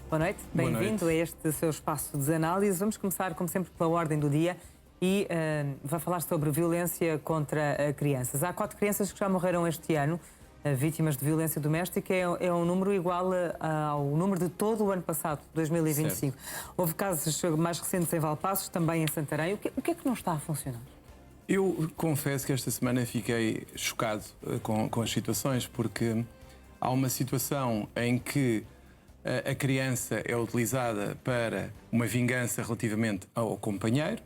Boa noite, bem-vindo a este seu espaço de análise. Vamos começar, como sempre, pela ordem do dia e vai falar sobre violência contra crianças. Há 4 crianças que já morreram este ano, vítimas de violência doméstica. É um número igual ao número de todo o ano passado, 2025. Certo. Houve casos mais recentes em Valpaços, também em Santarém. O que é que não está a funcionar? Eu confesso que esta semana fiquei chocado com as situações, porque há uma situação em que a criança é utilizada para uma vingança relativamente ao companheiro.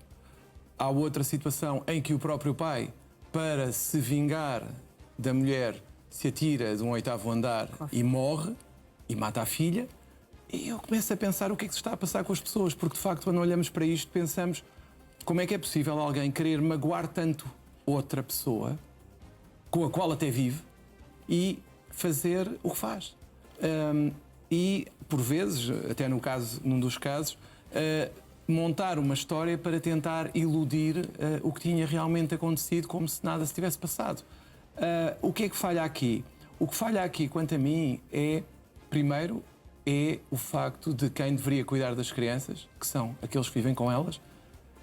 Há outra situação em que o próprio pai, para se vingar da mulher, se atira de um 8º andar e morre, e mata a filha. E eu começo a pensar o que é que se está a passar com as pessoas, porque de facto, quando olhamos para isto, pensamos como é que é possível alguém querer magoar tanto outra pessoa, com a qual até vive, e fazer o que faz. E, por vezes, até num dos casos, montar uma história para tentar iludir o que tinha realmente acontecido, como se nada se tivesse passado. O que é que falha aqui? O que falha aqui, quanto a mim, primeiro, é o facto de quem deveria cuidar das crianças, que são aqueles que vivem com elas,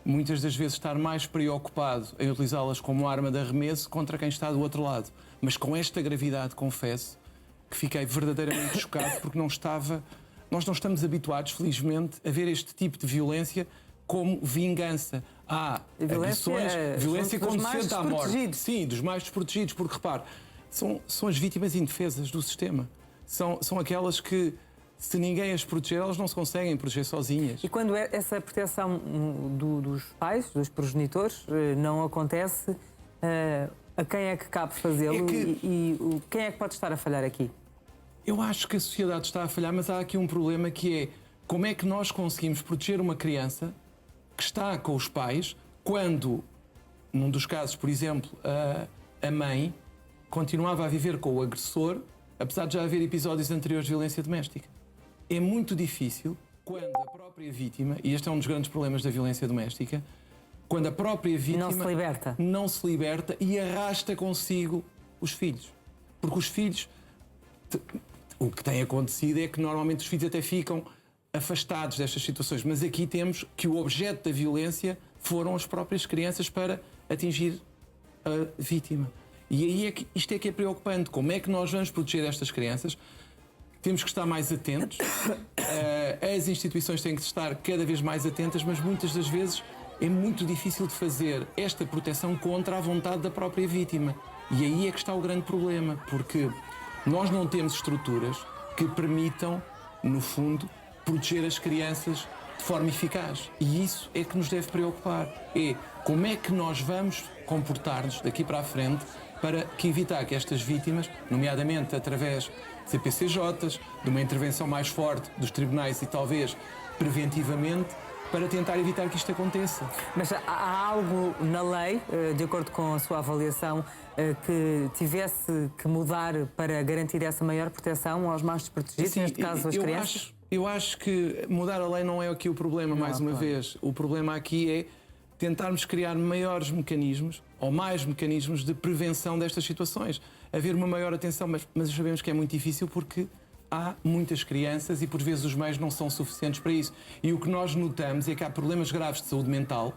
muitas das vezes estar mais preocupado em utilizá-las como arma de arremesso contra quem está do outro lado. Mas com esta gravidade, confesso, que fiquei verdadeiramente chocado, porque nós não estamos habituados, felizmente, a ver este tipo de violência como vingança. Há agressões, violência conducente à morte. Sim, dos mais desprotegidos, porque, repare, são as vítimas indefesas do sistema. São aquelas que, se ninguém as proteger, elas não se conseguem proteger sozinhas. E quando essa proteção dos pais, dos progenitores, não acontece, a quem é que cabe fazê-lo e quem é que pode estar a falhar aqui? Eu acho que a sociedade está a falhar, mas há aqui um problema que é como é que nós conseguimos proteger uma criança que está com os pais quando, num dos casos, por exemplo, a mãe continuava a viver com o agressor, apesar de já haver episódios anteriores de violência doméstica. É muito difícil quando a própria vítima, e este é um dos grandes problemas da violência doméstica, quando a própria vítima não se liberta e arrasta consigo os filhos. Porque os filhos, o que tem acontecido é que normalmente os filhos até ficam afastados destas situações, mas aqui temos que o objeto da violência foram as próprias crianças para atingir a vítima. E aí isto é que é preocupante. Como é que nós vamos proteger estas crianças? Temos que estar mais atentos, as instituições têm que estar cada vez mais atentas, mas muitas das vezes é muito difícil de fazer esta proteção contra a vontade da própria vítima. E aí é que está o grande problema, porque nós não temos estruturas que permitam, no fundo, proteger as crianças de forma eficaz. E isso é que nos deve preocupar. É como é que nós vamos comportar-nos daqui para a frente para evitar que estas vítimas, nomeadamente através de CPCJs, de uma intervenção mais forte dos tribunais e talvez preventivamente, para tentar evitar que isto aconteça. Mas há algo na lei, de acordo com a sua avaliação, que tivesse que mudar para garantir essa maior proteção aos mais desprotegidos, neste caso as crianças? Eu acho que mudar a lei não é aqui o problema, mais uma vez. O problema aqui é tentarmos criar maiores mecanismos ou mais mecanismos de prevenção destas situações. Haver uma maior atenção, mas sabemos que é muito difícil porque há muitas crianças e por vezes os meios não são suficientes para isso. E o que nós notamos é que há problemas graves de saúde mental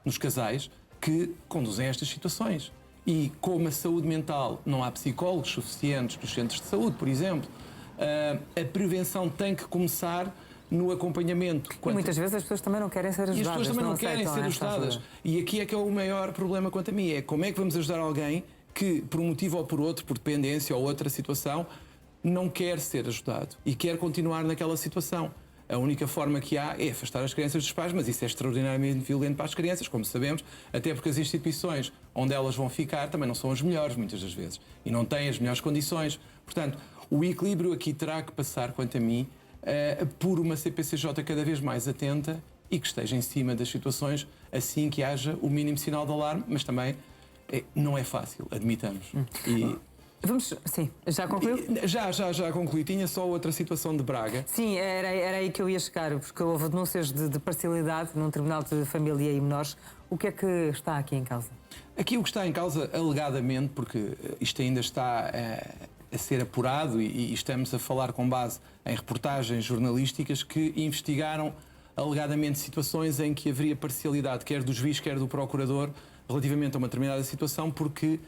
nos casais que conduzem a estas situações. E como a saúde mental não há psicólogos suficientes nos centros de saúde, por exemplo, a prevenção tem que começar no acompanhamento. E muitas vezes as pessoas também não querem ser ajudadas. E as pessoas também não querem ser ajudadas. E aqui é que é o maior problema quanto a mim, é como é que vamos ajudar alguém que, por um motivo ou por outro, por dependência ou outra situação, não quer ser ajudado e quer continuar naquela situação. A única forma que há é afastar as crianças dos pais, mas isso é extraordinariamente violento para as crianças, como sabemos, até porque as instituições onde elas vão ficar também não são as melhores, muitas das vezes, e não têm as melhores condições. Portanto, o equilíbrio aqui terá que passar, quanto a mim, por uma CPCJ cada vez mais atenta e que esteja em cima das situações assim que haja o mínimo sinal de alarme, mas também não é fácil, admitamos. Sim, já concluiu? Já concluí. Tinha só outra situação de Braga. Sim, era aí que eu ia chegar, porque houve denúncias de parcialidade num Tribunal de Família e Menores. O que é que está aqui em causa? Aqui o que está em causa, alegadamente, porque isto ainda está a ser apurado e estamos a falar com base em reportagens jornalísticas que investigaram alegadamente situações em que haveria parcialidade, quer do juiz, quer do procurador, relativamente a uma determinada situação, porque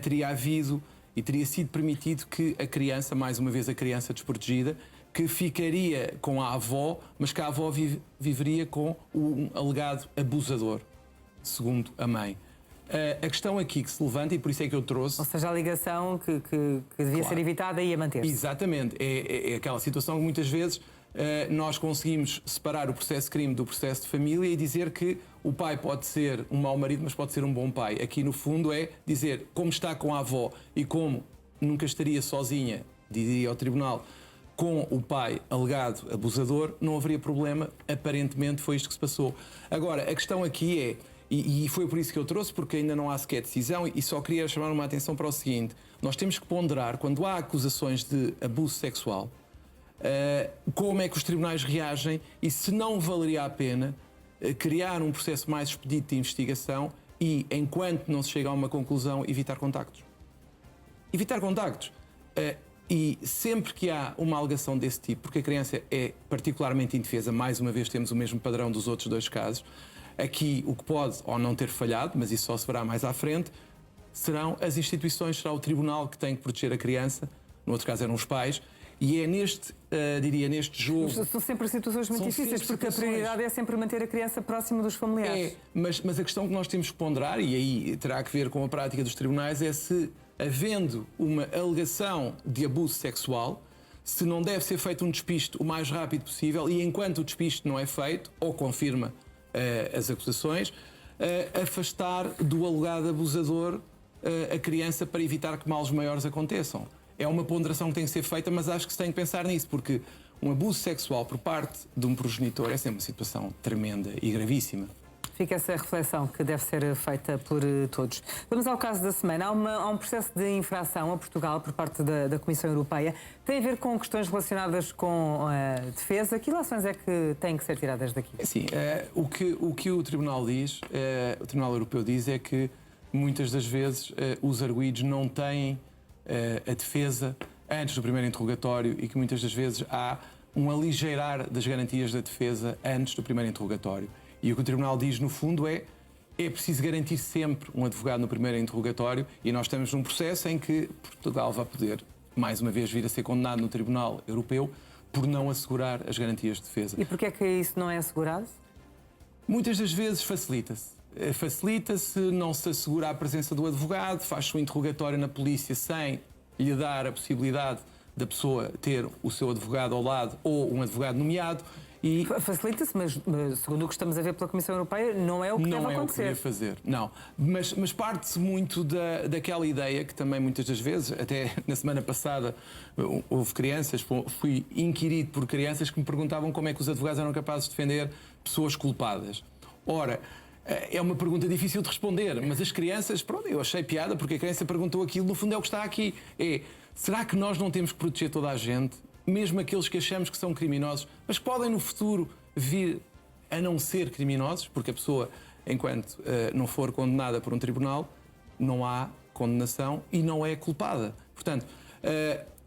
teria havido e teria sido permitido que a criança, mais uma vez a criança desprotegida, que ficaria com a avó, mas que a avó viveria com um alegado abusador, segundo a mãe. A questão aqui que se levanta, e por isso é que eu trouxe... Ou seja, a ligação que devia ser evitada e a manter-se. Exatamente. É aquela situação que muitas vezes nós conseguimos separar o processo de crime do processo de família e dizer que o pai pode ser um mau marido, mas pode ser um bom pai. Aqui, no fundo, é dizer, como está com a avó e como nunca estaria sozinha, diria ao tribunal, com o pai alegado abusador, não haveria problema. Aparentemente foi isto que se passou. Agora, a questão aqui é, e foi por isso que eu trouxe, porque ainda não há sequer decisão, e só queria chamar uma atenção para o seguinte: nós temos que ponderar, quando há acusações de abuso sexual, como é que os tribunais reagem e se não valeria a pena criar um processo mais expedito de investigação e, enquanto não se chega a uma conclusão, evitar contactos. Evitar contactos. E sempre que há uma alegação desse tipo, porque a criança é particularmente indefesa, mais uma vez temos o mesmo padrão dos outros dois casos, aqui o que pode ou não ter falhado, mas isso só se verá mais à frente, serão as instituições, será o tribunal que tem que proteger a criança, no outro caso eram os pais, e é neste, neste jogo... São sempre situações muito difíceis, porque a prioridade é sempre manter a criança próxima dos familiares. Mas a questão que nós temos que ponderar, e aí terá que ver com a prática dos tribunais, é se, havendo uma alegação de abuso sexual, se não deve ser feito um despiste o mais rápido possível e, enquanto o despiste não é feito, ou confirma as acusações, afastar do alegado abusador a criança para evitar que males maiores aconteçam. É uma ponderação que tem que ser feita, mas acho que se tem que pensar nisso, porque um abuso sexual por parte de um progenitor é sempre uma situação tremenda e gravíssima. Fica essa reflexão que deve ser feita por todos. Vamos ao caso da semana. Há um processo de infração a Portugal por parte da Comissão Europeia. Tem a ver com questões relacionadas com a defesa. Que ilações é que têm que ser tiradas daqui? Sim, o que o Tribunal diz, o Tribunal Europeu diz, é que muitas das vezes os arguidos não têm a defesa antes do primeiro interrogatório e que muitas das vezes há um aligeirar das garantias da defesa antes do primeiro interrogatório. E o que o Tribunal diz, no fundo, é preciso garantir sempre um advogado no primeiro interrogatório e nós estamos num processo em que Portugal vai poder, mais uma vez, vir a ser condenado no Tribunal Europeu por não assegurar as garantias de defesa. E porquê é que isso não é assegurado? Muitas das vezes facilita-se. Facilita-se, não se assegura a presença do advogado, faz-se um interrogatório na polícia sem lhe dar a possibilidade da pessoa ter o seu advogado ao lado ou um advogado nomeado. E facilita-se, mas segundo o que estamos a ver pela Comissão Europeia, não é o que deve acontecer. Não é o que deve fazer, não. Mas parte-se muito daquela ideia que também muitas das vezes, até na semana passada, houve crianças, fui inquirido por crianças que me perguntavam como é que os advogados eram capazes de defender pessoas culpadas. Ora, é uma pergunta difícil de responder, mas as crianças, pronto, eu achei piada porque a criança perguntou aquilo, no fundo é o que está aqui. Será que nós não temos que proteger toda a gente, mesmo aqueles que achamos que são criminosos, mas que podem no futuro vir a não ser criminosos, porque a pessoa, enquanto não for condenada por um tribunal, não há condenação e não é culpada. Portanto,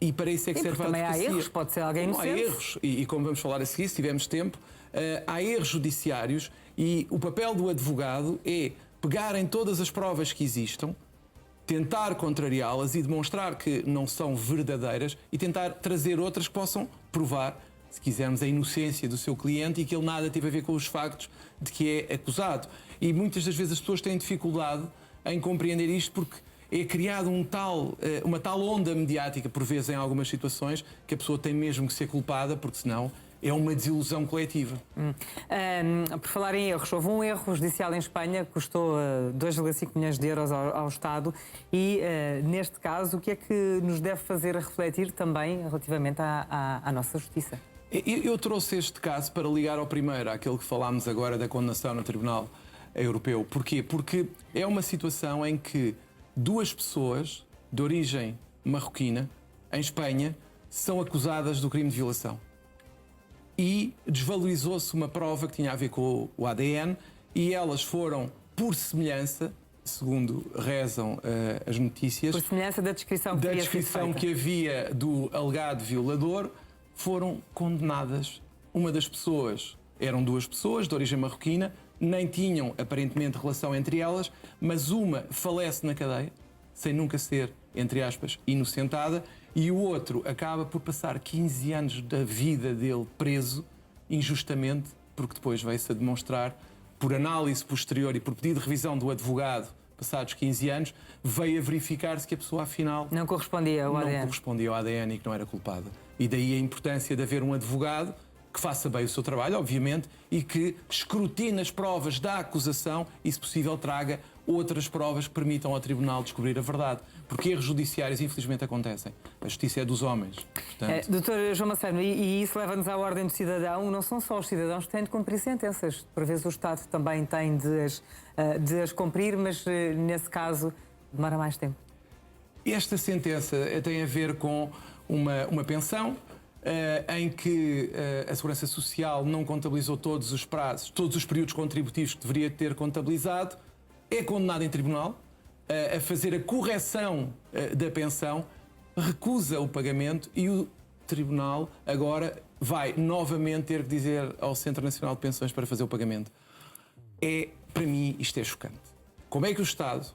e para isso é que serve a advocacia. Também há erros, pode ser alguém inocente. Há erros, e como vamos falar a seguir, se tivermos tempo, há erros judiciários e o papel do advogado é pegar em todas as provas que existam, tentar contrariá-las e demonstrar que não são verdadeiras e tentar trazer outras que possam provar, se quisermos, a inocência do seu cliente e que ele nada teve a ver com os factos de que é acusado. E muitas das vezes as pessoas têm dificuldade em compreender isto porque é criado uma tal onda mediática, por vezes em algumas situações, que a pessoa tem mesmo que ser culpada, porque senão é uma desilusão coletiva. Por falar em erros, houve um erro judicial em Espanha que custou 2,5 milhões de euros ao Estado e, neste caso, o que é que nos deve fazer refletir também relativamente à nossa justiça? Eu trouxe este caso para ligar ao primeiro, àquele que falámos agora da condenação no Tribunal Europeu. Porquê? Porque é uma situação em que duas pessoas de origem marroquina, em Espanha, são acusadas do crime de violação. E desvalorizou-se uma prova que tinha a ver com o ADN e elas foram, por semelhança, segundo rezam as notícias, Por semelhança da descrição que da teria sido descrição feita. que havia do alegado violador, foram condenadas. Uma das pessoas, eram duas pessoas de origem marroquina, nem tinham aparentemente relação entre elas, mas uma falece na cadeia, sem nunca ser, entre aspas, inocentada, e o outro acaba por passar 15 anos da vida dele preso, injustamente, porque depois veio-se a demonstrar, por análise posterior e por pedido de revisão do advogado, passados 15 anos, veio a verificar-se que a pessoa, afinal, Não correspondia ao não ADN. correspondia ao ADN e que não era culpada. E daí a importância de haver um advogado que faça bem o seu trabalho, obviamente, e que escrutine as provas da acusação e, se possível, traga outras provas que permitam ao Tribunal descobrir a verdade. Porque erros judiciários, infelizmente, acontecem. A justiça é dos homens. Portanto, Doutor João Macedo, e isso leva-nos à ordem do cidadão. Não são só os cidadãos que têm de cumprir sentenças. Por vezes o Estado também tem de as cumprir, mas nesse caso demora mais tempo. esta sentença tem a ver com uma pensão em que a Segurança Social não contabilizou todos os prazos, todos os períodos contributivos que deveria ter contabilizado, é condenado em tribunal a fazer a correção da pensão, recusa o pagamento e o tribunal agora vai novamente ter que dizer ao Centro Nacional de Pensões para fazer o pagamento. Para mim, isto é chocante. Como é que o Estado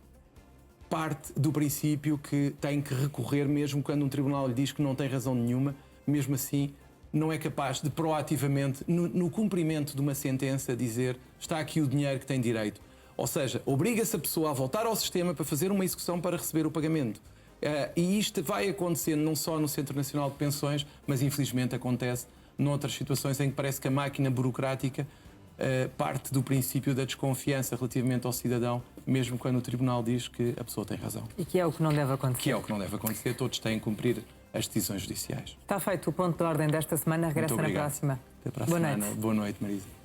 parte do princípio que tem que recorrer mesmo quando um tribunal lhe diz que não tem razão nenhuma, mesmo assim não é capaz de proativamente, no cumprimento de uma sentença, dizer está aqui o dinheiro que tem direito. Ou seja, obriga-se a pessoa a voltar ao sistema para fazer uma execução para receber o pagamento. E isto vai acontecendo não só no Centro Nacional de Pensões, mas infelizmente acontece noutras situações em que parece que a máquina burocrática parte do princípio da desconfiança relativamente ao cidadão, mesmo quando o Tribunal diz que a pessoa tem razão. E que é o que não deve acontecer. Que é o que não deve acontecer, todos têm que cumprir as decisões judiciais. Está feito o ponto de ordem desta semana. Regressa na próxima. Até para a Boa semana. noite. Boa noite, Marisa.